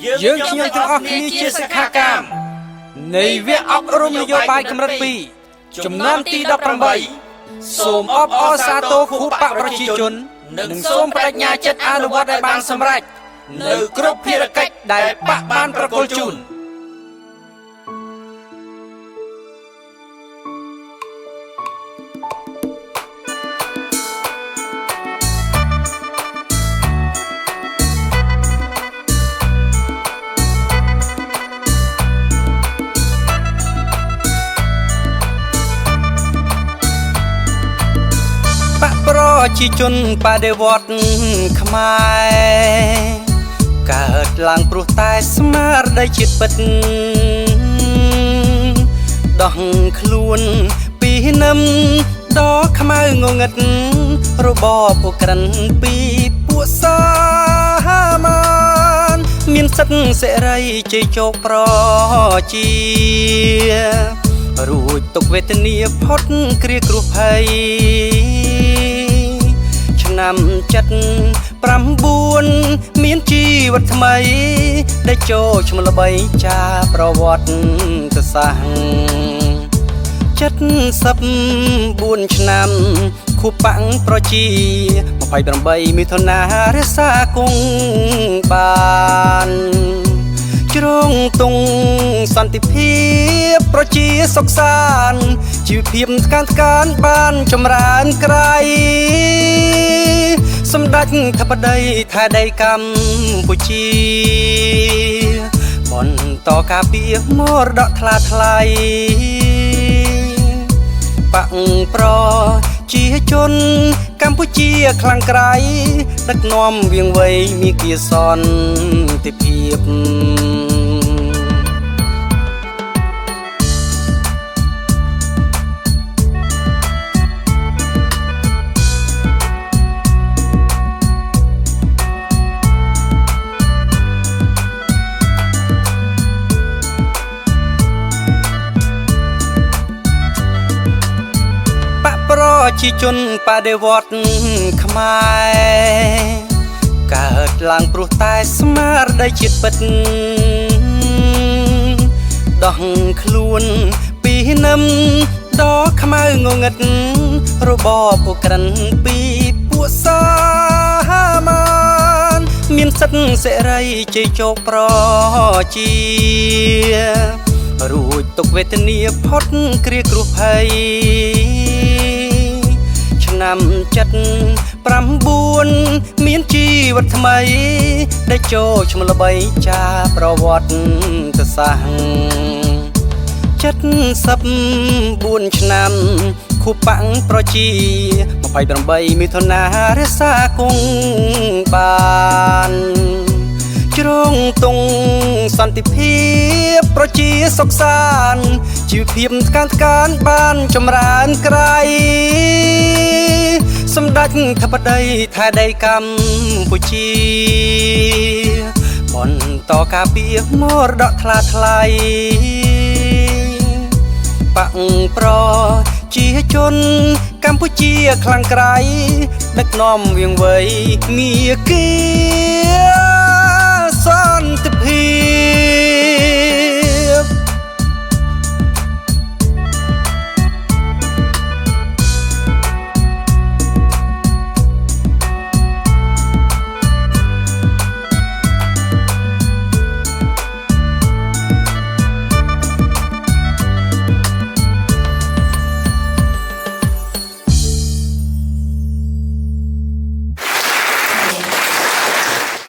យើងខ្ញុំទាំងអស់គ្នាជាសិក្ខាកាមនៃវគ្គអប់រំនយោបាយកម្រិត2ចំនួនទី18សូមអបអរសាទរគូបកប្រជាជននិងសូមបដិញ្ញាចិត្តអនុវត្តឲ្យបានសម្រេចនៅគ្រប់ភារកិច្ចដែលបកបានប្រគល់ជូនប្រជាជនបដិវត្តខ្មែរកើតឡើងព្រោះតែស្មារតីជាតិពិតដោះខ្លួនពីនឹមដ៏ខ្មៅងងឹតរបបពួកក្រិនពីពួកសាមានមានសិទ្ធិសេរីជ័យជោគប្រជារួចទុកវេទនាផុតគ្រាគ្រោះភ័យឆ្នាំ79មានជីវិតថ្មីដែលចូលឈ្មោះល្បីចាប្រវត្តិសាស្ត្រ74ឆ្នាំខួបបាំងប្រជា28មិថុនារសាគង់បានជ្រងទង់សន្តិភាពប្រជាសុខសាន្តជីវភាពថ្កានបានចម្រើនក្រៃសម្ដេចធិបតីថៃដីកម្ពុជាបន្តការពារមរតកថ្លាថ្លៃបាក់ប្រជាជនកម្ពុជាខ្លាំងក្រៃដឹកនាំវៀងវៃមានគៀសន្តិភាពប្រជាជនបដិវត្តខ្មែរកើតឡើងព្រោះតែស្មារតីជាតិពិតដោះខ្លួនពីនឹមដ៏ខ្មៅងងឹតរបបពួកក្រិនពីពួកសាមានសិទ្ធិសេរីជ័យជោគប្រជារួចទុកវេទនាផុតគ្រាគ្រោះភ័យឆ្នាំ79មានជីវិតថ្មីដែលចូលឈ្មោះល្បីចាប្រវត្តិសាស្ត្រ74ឆ្នាំខួបបាំងប្រជា28មិថុនារសាគង់បានជ្រងទង់សន្តិភាពប្រជាសុខសាន្តជីវភាពថ្កានបានចម្រើនក្រៃសម្ដេចធិបតីថៃដីកម្ពុជាបន្តការពារមរតកថ្លាថ្លៃបាក់ប្រជាជនកម្ពុជាខ្លាំងក្រៃដឹកនាំវៀងវៃមាគ៌ា